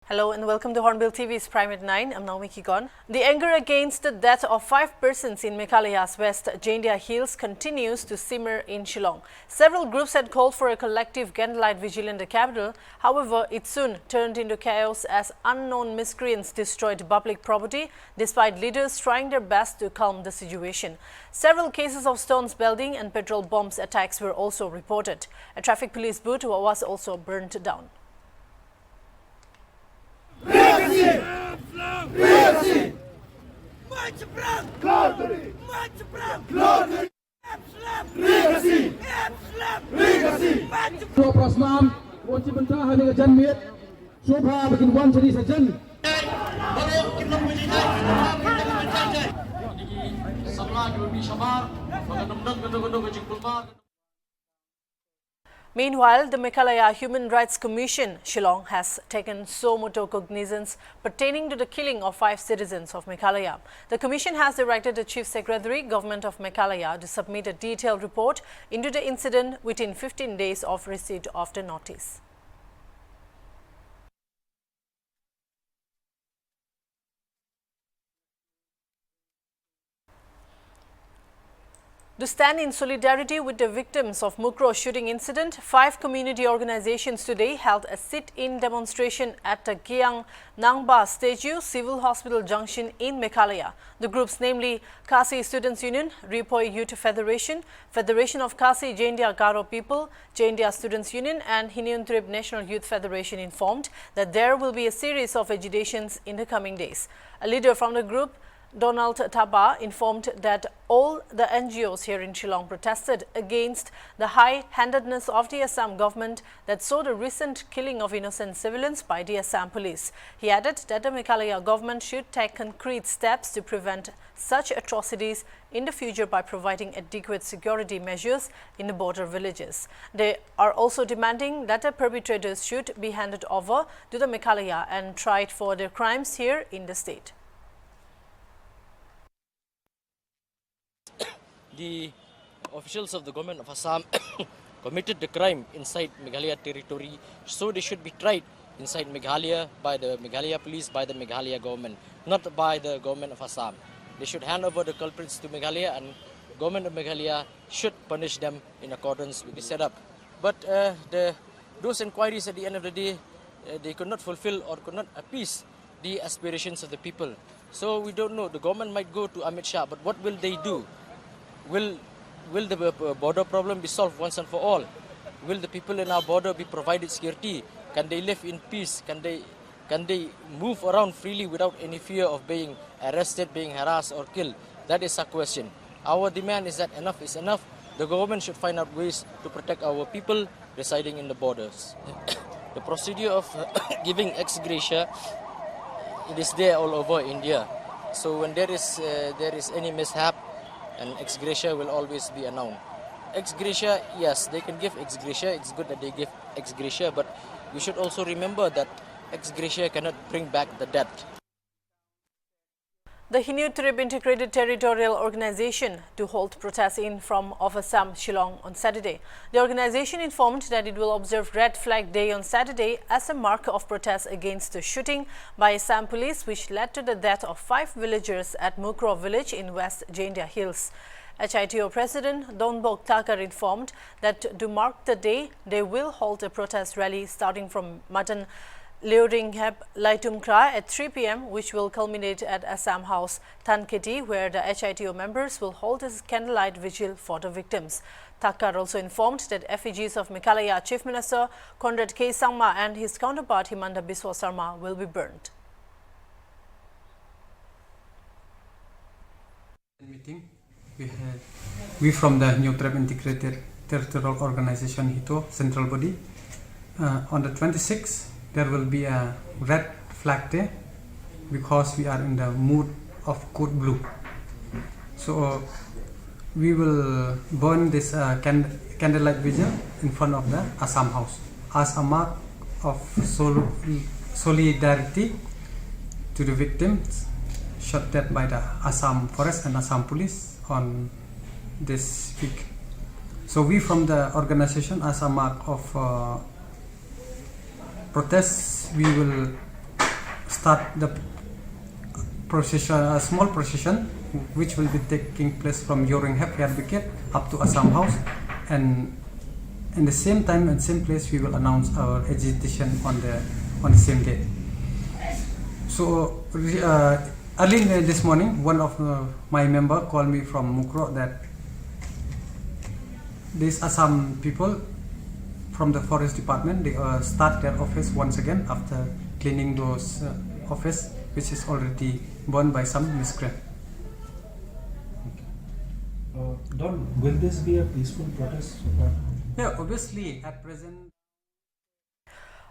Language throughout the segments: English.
Hello and welcome to Hornbill TV's Prime at 9. I'm Naomi Kigon. The anger against the death of 5 persons in Meghalaya's West Jaintia Hills continues to simmer in Shillong. Several groups had called for a collective candlelight vigil in the capital. However, it soon turned into chaos as unknown miscreants destroyed public property despite leaders trying their best to calm the situation. Several cases of stones belting and petrol bombs attacks were also reported. A traffic police booth was also burnt down. Meanwhile, the Meghalaya Human Rights Commission, Shillong, has taken suo motu cognizance pertaining to the killing of 5 citizens of Meghalaya. The commission has directed the Chief Secretary, Government of Meghalaya, to submit a detailed report into the incident within 15 days of receipt of the notice. To stand in solidarity with the victims of Mukro shooting incident, 5 community organizations today held a sit-in demonstration at the Giang Nangba Statue Civil Hospital Junction in Meghalaya. The groups, namely Khasi Students Union, Ripoy Youth Federation, Federation of Khasi Jaintia Garo People, Jaintia Students Union and Hiniyun Trip National Youth Federation, informed that there will be a series of agitations in the coming days. A leader from the group, Donald Taba, informed that all the NGOs here in Shillong protested against the high-handedness of the Assam government that saw the recent killing of innocent civilians by the Assam police. He added that the Meghalaya government should take concrete steps to prevent such atrocities in the future by providing adequate security measures in the border villages. They are also demanding that the perpetrators should be handed over to the Meghalaya and tried for their crimes here in the state. The officials of the government of Assam committed the crime inside Meghalaya territory, so they should be tried inside Meghalaya by the Meghalaya police, by the Meghalaya government, not by the government of Assam. They should hand over the culprits to Meghalaya, and government of Meghalaya should punish them in accordance with the setup. But those inquiries at the end of the day, they could not fulfill or could not appease the aspirations of the people. So we don't know. The government might go to Amit Shah, but what will they do? Will the border problem be solved once and for all? Will the people in our border be provided security? Can they live in peace? Can they move around freely without any fear of being arrested, being harassed or killed? That is our question. Our demand is that enough is enough. The government should find out ways to protect our people residing in the borders. The procedure of giving ex gratia, it is there all over India. So when there is any mishap, and ex gratia will always be announced. Ex gratia, yes, they can give ex gratia. It's good that they give ex gratia, but we should also remember that ex gratia cannot bring back the debt. The Hiniyun Trip Integrated Territorial Organization to hold protests in from Assam, Shillong on Saturday. The organization informed that it will observe Red Flag Day on Saturday as a mark of protest against the shooting by Assam police, which led to the death of 5 villagers at Mukro village in West Jaintia Hills. HITO President Donbok Takar informed that to mark the day, they will hold a protest rally starting from Matan Leoringhep Laitumkra at 3 p.m., which will culminate at Assam House Tanketi, where the HITO members will hold a candlelight vigil for the victims. Thakkar also informed that effigies of Meghalaya Chief Minister Conrad K. Sangma and his counterpart Himanta Biswa Sarma will be burnt. Meeting we from the New Trip Integrated Territorial Organization HITO Central Body on the 26th. There will be a Red Flag Day because we are in the mood of code blue. So we will burn this candlelight vigil in front of the Assam House as a mark of solidarity to the victims shot dead by the Assam Forest and Assam Police on this week. So we from the organization, as a mark of protest, we will start the procession, a small procession, which will be taking place from Yoringhap Fire Brigade up to Assam House, and in the same time and same place we will announce our agitation on the same day. So early this morning, one of my member called me from Mukro that these Assam people from the forest department, they start their office once again after cleaning those office which is already burned by some miscreant. Don, will this be a peaceful protest? Yeah, obviously at present.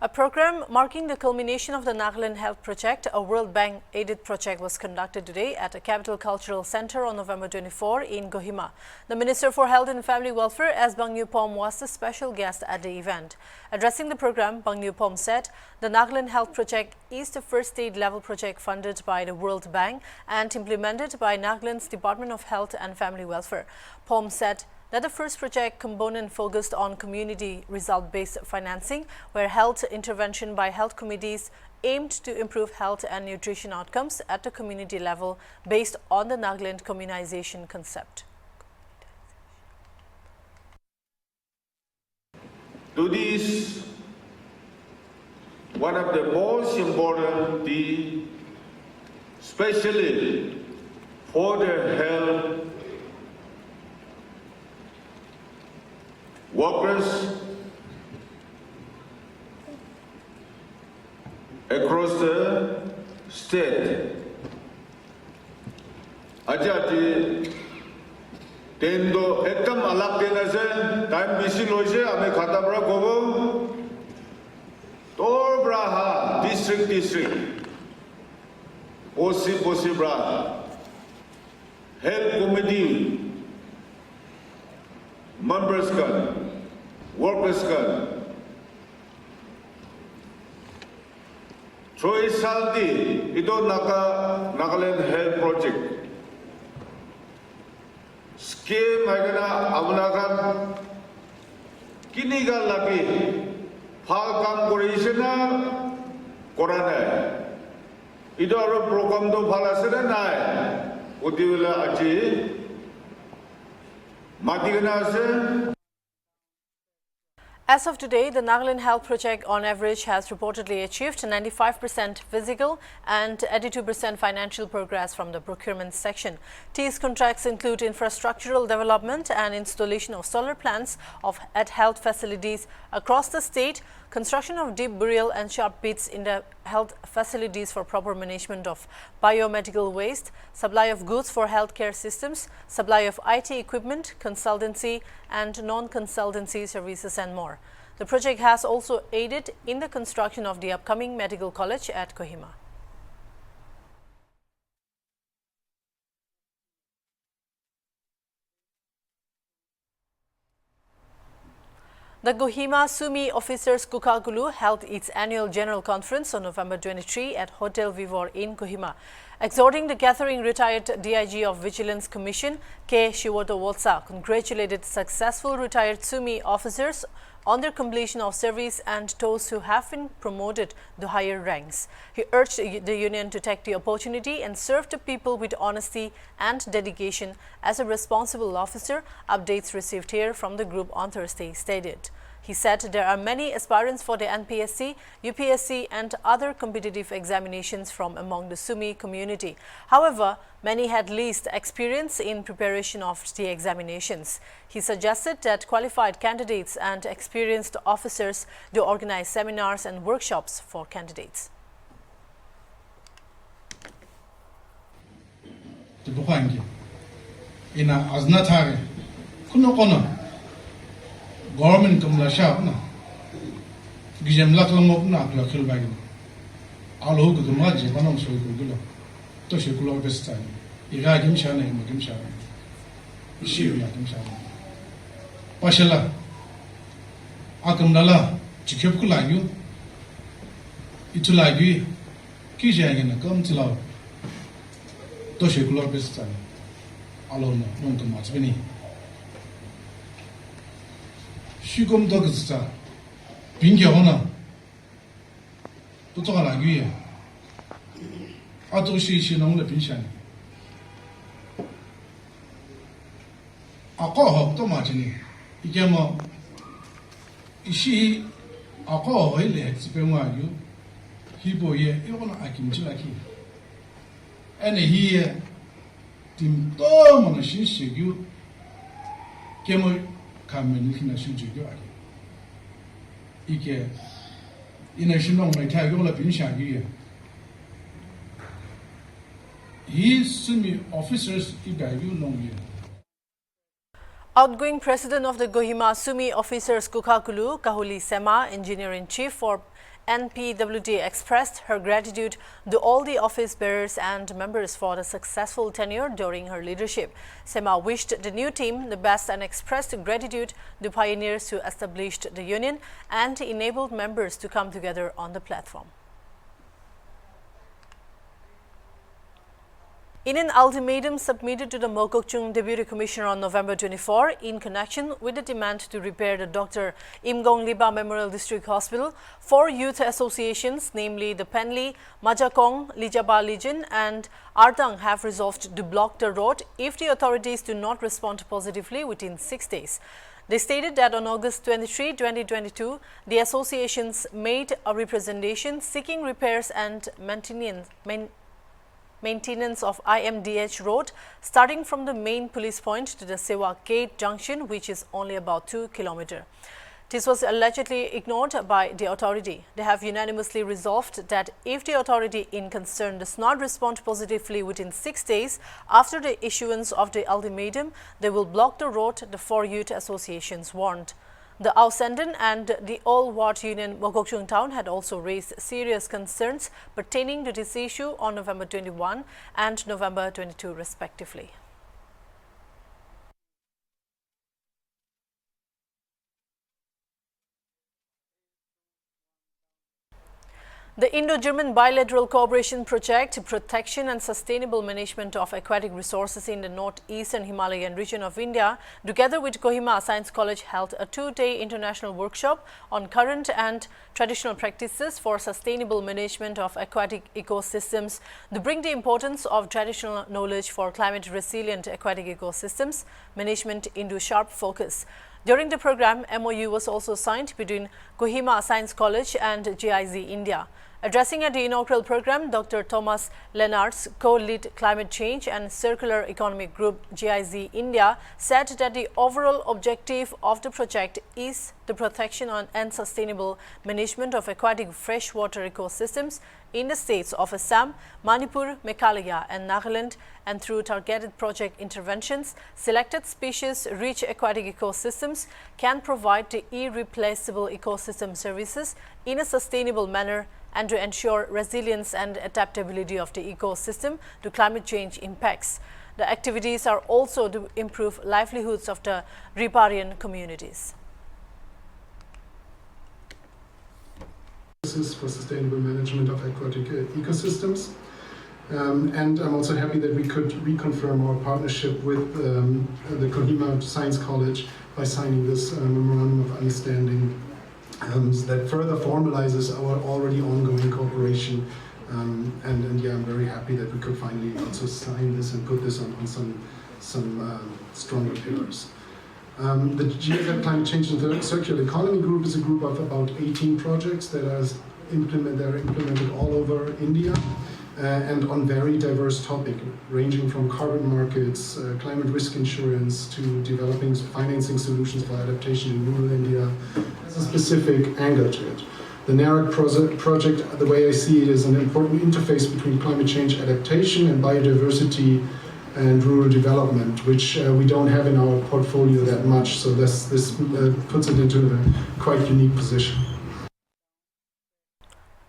A program marking the culmination of the Nagaland Health Project, a World Bank-aided project, was conducted today at a Capital Cultural Center on November 24 in Kohima. The Minister for Health and Family Welfare, S. Bang Newpom, was the special guest at the event. Addressing the program, Bang Newpom said the Nagaland Health Project is the first state-level project funded by the World Bank and implemented by Nagaland's Department of Health and Family Welfare. Pom said that the first project component focused on community result-based financing, where health intervention by health committees aimed to improve health and nutrition outcomes at the community level based on the Nagaland communization concept. To this, one of the most important, especially for the health workers across the state. Ajati tendo ekdam alag dena se time bisi loise ame khata bra gobo tor braha district posi bra health committee members kan workers kan choice saldi ito Nagaland Health Project scheme agana amnakan kinigal lagi phal kam korisena korana ito aro program do phala sena nai utibela aji matigana se. As of today, the Nagaland Health Project on average has reportedly achieved 95% physical and 82% financial progress from the procurement section. These contracts include infrastructural development and installation of solar plants at health facilities across the state, construction of deep burial and sharp pits in the health facilities for proper management of biomedical waste, supply of goods for healthcare systems, supply of IT equipment, consultancy and non-consultancy services and more. The project has also aided in the construction of the upcoming medical college at Kohima. The Kohima Sumi Officers Kukagulu held its annual general conference on November 23 at Hotel Vivor in Kohima. Exhorting the gathering, retired DIG of Vigilance Commission K. Shiwoto Wotsa congratulated successful retired Sumi officers on their completion of service and those who have been promoted to higher ranks. He urged the union to take the opportunity and serve the people with honesty and dedication as a responsible officer. Updates received here from the group on Thursday stated. He said there are many aspirants for the NPSC, UPSC and other competitive examinations from among the Sumi community. However, many had least experience in preparation of the examinations. He suggested that qualified candidates and experienced officers do organize seminars and workshops for candidates. Government kamla shop na gijam laklamok na aklakil bagin alo gu maji banam so gulo to shekulo bestan ira gim shana im gim shana ishiru ya gim shana pashala akam nala chikep ku lagyu itu lagi ki jayenge na kam tilaw to shekulo bestan alo no non to machbini Shugum Dogsta, Pingyona, Tutola Guia, 都是Shillong的冰箱。过后都嘛这里，伊个么，伊是过后回来这边话有，希望也有可能爱进出来去。安尼伊个，tìm多么的信息有，个么看门你看那数据个啊，伊个，因为Shillong来提供了冰箱个。He semi officers Outgoing President of the Kohima Sumi Officers Kukakulu, Kahuli Sema, Engineer-in-Chief for NPWD, expressed her gratitude to all the office bearers and members for the successful tenure during her leadership. Sema wished the new team the best and expressed gratitude to pioneers who established the union and enabled members to come together on the platform. In an ultimatum submitted to the Mokokchung Deputy Commissioner on November 24, in connection with the demand to repair the Dr. Imgong Liba Memorial District Hospital, 4 youth associations, namely the Penli, Majakong, Lijaba Legion and Artang, have resolved to block the road if the authorities do not respond positively within 6 days. They stated that on August 23, 2022, the associations made a representation seeking repairs and maintenance of IMDH road starting from the main police point to the Sewa Gate junction, which is only about 2 kilometers. This was allegedly ignored by the authority. They have unanimously resolved that if the authority in concern does not respond positively within 6 days after the issuance of the ultimatum, they will block the road, the 4 youth associations warned. The Ausenden and the All Ward Union Mokokchung Town had also raised serious concerns pertaining to this issue on November 21 and November 22 respectively. The Indo-German Bilateral Cooperation Project, Protection and Sustainable Management of Aquatic Resources in the Northeastern Himalayan region of India, together with Kohima Science College, held a 2-day international workshop on current and traditional practices for sustainable management of aquatic ecosystems to bring the importance of traditional knowledge for climate-resilient aquatic ecosystems management into sharp focus. During the program, MOU was also signed between Kohima Science College and GIZ India. Addressing at the inaugural program, Dr. Thomas Lennartz, co-lead Climate Change and Circular Economic Group GIZ India, said that the overall objective of the project is the protection and sustainable management of aquatic freshwater ecosystems in the states of Assam, Manipur, Meghalaya and Nagaland, and through targeted project interventions, selected species-rich aquatic ecosystems can provide the irreplaceable ecosystem services in a sustainable manner and to ensure resilience and adaptability of the ecosystem to climate change impacts. The activities are also to improve livelihoods of the riparian communities. For sustainable management of aquatic ecosystems. And I'm also happy that we could reconfirm our partnership with the Kohima Science College by signing this memorandum of understanding that further formalizes our already ongoing cooperation. And yeah, I'm very happy that we could finally also sign this and put this on some stronger pillars. The GIZ Climate Change and Circular Economy Group is a group of about 18 projects that are implemented all over India and on very diverse topics, ranging from carbon markets, climate risk insurance, to developing financing solutions for adaptation in rural India. There's a specific angle to it. The NARAC project, the way I see it, is an important interface between climate change adaptation and biodiversity and rural development, which we don't have in our portfolio that much. So this puts it into a quite unique position.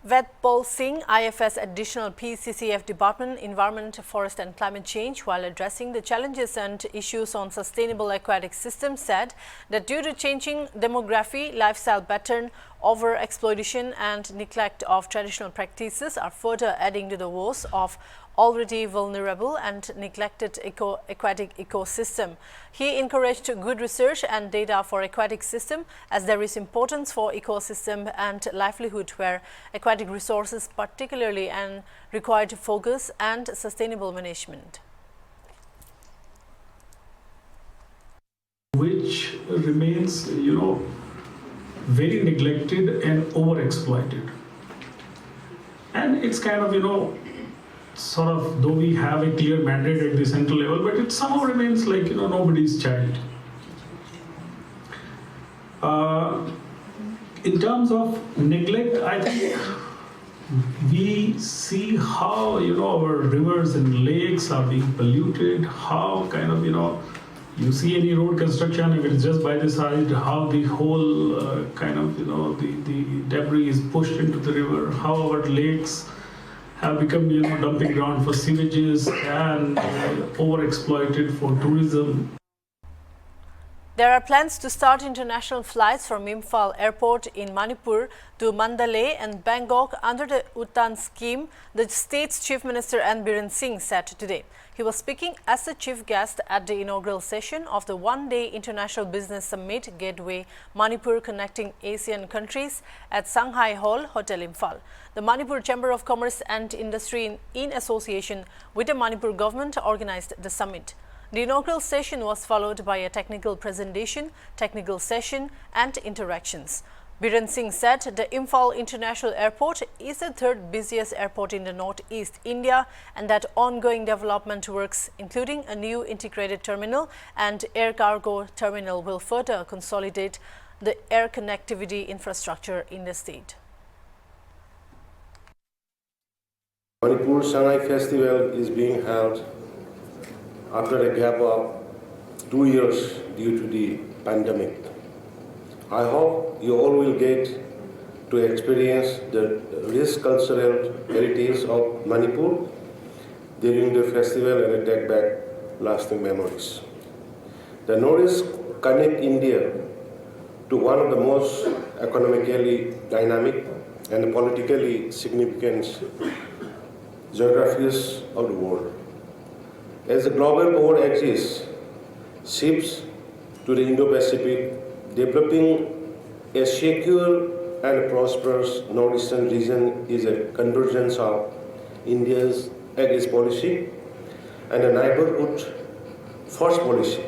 Vedpal Singh, IFS Additional PCCF Department, Environment, Forest and Climate Change, while addressing the challenges and issues on sustainable aquatic systems, said that due to changing demography, lifestyle pattern over-exploitation and neglect of traditional practices are further adding to the woes of already vulnerable and neglected aquatic ecosystem. He encouraged good research and data for aquatic system, as there is importance for ecosystem and livelihood where aquatic resources particularly and required focus and sustainable management. Which remains, very neglected and overexploited. And it's kind of, sort of, though we have a clear mandate at the central level, but it somehow remains like, nobody's child. In terms of neglect, I think we see how, our rivers and lakes are being polluted, how kind of, you see any road construction, if it's just by the side, how the whole kind of, the debris is pushed into the river, how our lakes have become, dumping ground for sewages and overexploited for tourism. There are plans to start international flights from Imphal Airport in Manipur to Mandalay and Bangkok under the Utan scheme, the state's Chief Minister N. Biren Singh said today. He was speaking as a chief guest at the inaugural session of the one-day International Business Summit Gateway Manipur connecting Asian countries at Shanghai Hall, Hotel Imphal. The Manipur Chamber of Commerce and Industry in association with the Manipur government organized the summit. The inaugural session was followed by a technical presentation, technical session and interactions. Biren Singh said the Imphal International Airport is the third busiest airport in the northeast India and that ongoing development works, including a new integrated terminal and air cargo terminal, will further consolidate the air connectivity infrastructure in the state. Manipur Shanghai Festival is being held after a gap of 2 years due to the pandemic. I hope you all will get to experience the rich cultural heritage of Manipur during the festival and take back lasting memories. The Northeast connects India to one of the most economically dynamic and politically significant geographies of the world. As the global power axis shifts to the Indo-Pacific, developing a secure and prosperous northeastern region is a convergence of India's Act policy and a neighborhood first policy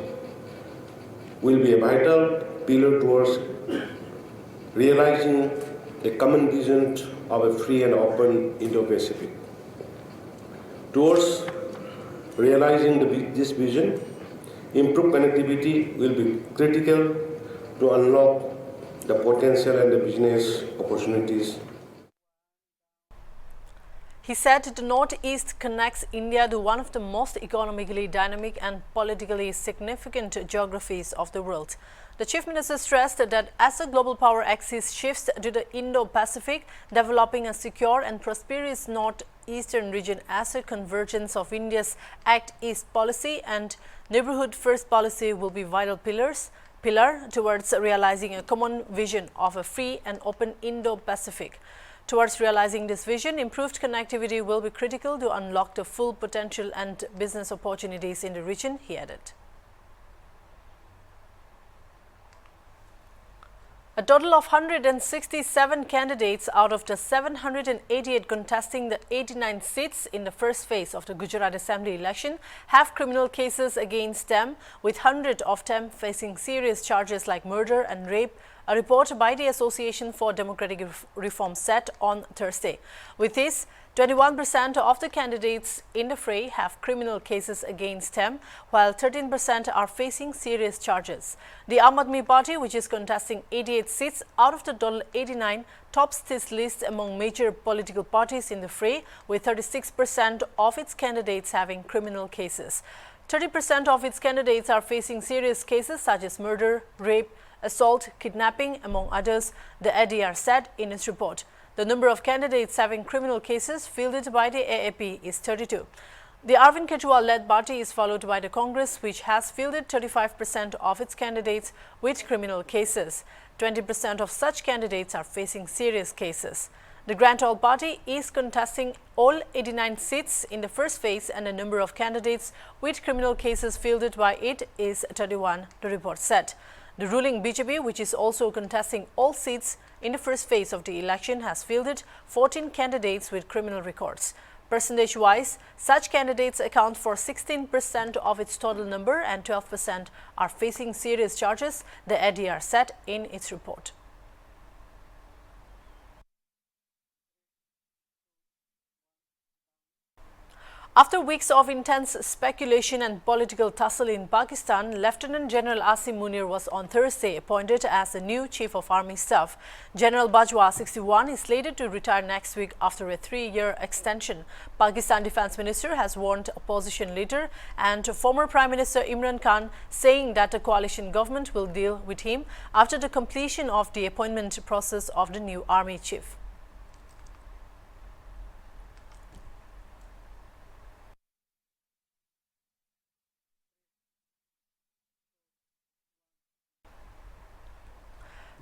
will be a vital pillar towards realizing a common vision of a free and open Indo-Pacific. Towards realizing this vision, improved connectivity will be critical to unlock the potential and the business opportunities. He said the Northeast connects India to one of the most economically dynamic and politically significant geographies of the world. The Chief Minister stressed that as the global power axis shifts to the Indo-Pacific, developing a secure and prosperous northeastern region as a convergence of India's Act East policy and neighborhood first policy will be vital pillar towards realizing a common vision of a free and open Indo-Pacific. Towards realizing this vision, improved connectivity will be critical to unlock the full potential and business opportunities in the region, he added. A total of 167 candidates out of the 788 contesting the 89 seats in the first phase of the Gujarat Assembly election have criminal cases against them, with 100 of them facing serious charges like murder and rape, a report by the Association for Democratic Reform said on Thursday. With this, 21% of the candidates in the fray have criminal cases against them, while 13% are facing serious charges. The Aam Aadmi Party, which is contesting 88 seats out of the total 89, tops this list among major political parties in the fray, with 36% of its candidates having criminal cases. 30% of its candidates are facing serious cases such as murder, rape, assault, kidnapping, among others, the ADR said in its report. The number of candidates having criminal cases fielded by the AAP is 32. The Arvind Kejriwal-led party is followed by the Congress, which has fielded 35% of its candidates with criminal cases. 20% of such candidates are facing serious cases. The Grand All Party is contesting all 89 seats in the first phase, and the number of candidates with criminal cases fielded by it is 31, the report said. The ruling BJP, which is also contesting all seats in the first phase of the election, has fielded 14 candidates with criminal records. Percentage-wise, such candidates account for 16% of its total number and 12% are facing serious charges, the ADR said in its report. After weeks of intense speculation and political tussle in Pakistan, Lieutenant General Asim Munir was on Thursday appointed as the new Chief of Army Staff. General Bajwa, 61, is slated to retire next week after a 3-year extension. Pakistan Defence Minister has warned opposition leader and former Prime Minister Imran Khan, saying that the coalition government will deal with him after the completion of the appointment process of the new Army Chief.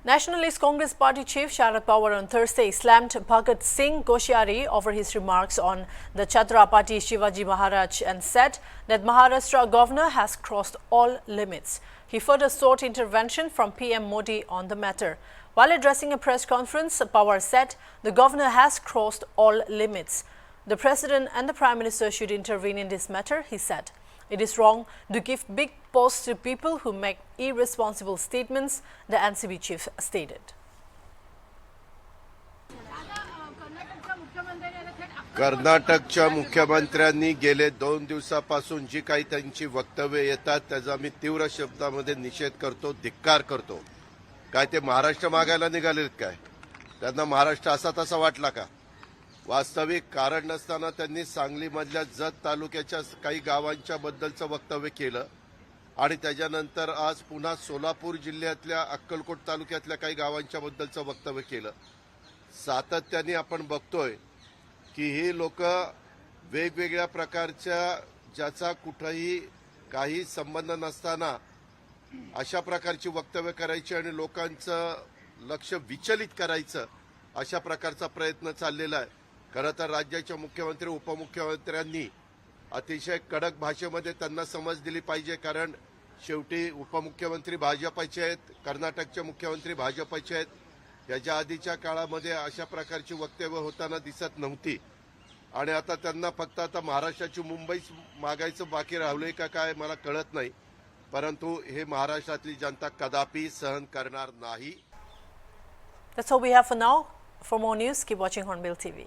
Nationalist Congress Party Chief Sharad Pawar on Thursday slammed Bhagat Singh Koshyari over his remarks on the Chhatrapati Shivaji Maharaj and said that Maharashtra governor has crossed all limits. He further sought intervention from PM Modi on the matter. While addressing a press conference, Pawar said the governor has crossed all limits. The President and the Prime Minister should intervene in this matter, he said. It is wrong to give big posts to people who make irresponsible statements, the NCB chief stated. कर्नाटकच्या मुख्यमंत्र्यांनी गेले 2 दिवसापासून जी काही त्यांची वक्तव्ये येतात त्याचा मी तीव्र शब्दामध्ये निषेध करतो, धिक्कार करतो. काय ते महाराष्ट्र मागायला निघालेत काय? त्यांना महाराष्ट्र असा तसा वाटला का? वास्तविक कारण नसताना त्यांनी सांगलीमधल्या जत तालुक्याच्या काही गावांच्या बद्दलचं वक्तव्य केलं आणि त्याच्यानंतर आज पुन्हा सोलापूर जिल्ह्यातल्या अक्कलकोट तालुक्यातल्या काही गावांच्या बद्दलचं वक्तव्य केलं. सातत्याने आपण बघतोय की ही लोक वेगवेगळ्या प्रकारच्या ज्याचा कुठेही काही संबंध नसताना अशा प्रकारची वक्तव्य करायची आणि लोकांचं लक्ष विचलित करायचं अशा प्रकारचा प्रयत्न चाललेला आहे. खरं तर राज्याच्या मुख्यमंत्री उपमुख्यमंत्र्यांनी अतिशय कडक भाषेमध्ये त्यांना समज दिली पाहिजे, कारण शेवटी उपमुख्यमंत्री भाजपचे आहेत, कर्नाटकचे मुख्यमंत्री भाजपचे आहेत. याच्या आधीच्या काळामध्ये अशा प्रकारची वक्तव्य होताना दिसत नव्हती आणि आता त्यांना फक्त आता महाराष्ट्राची मुंबईच मागायचं बाकी राहिलंय का काय मला कळत नाही, परंतु हे महाराष्ट्रातली जनता कदापि सहन करणार नाही. That's all we have for now. For more news, keep watching Hornbill TV.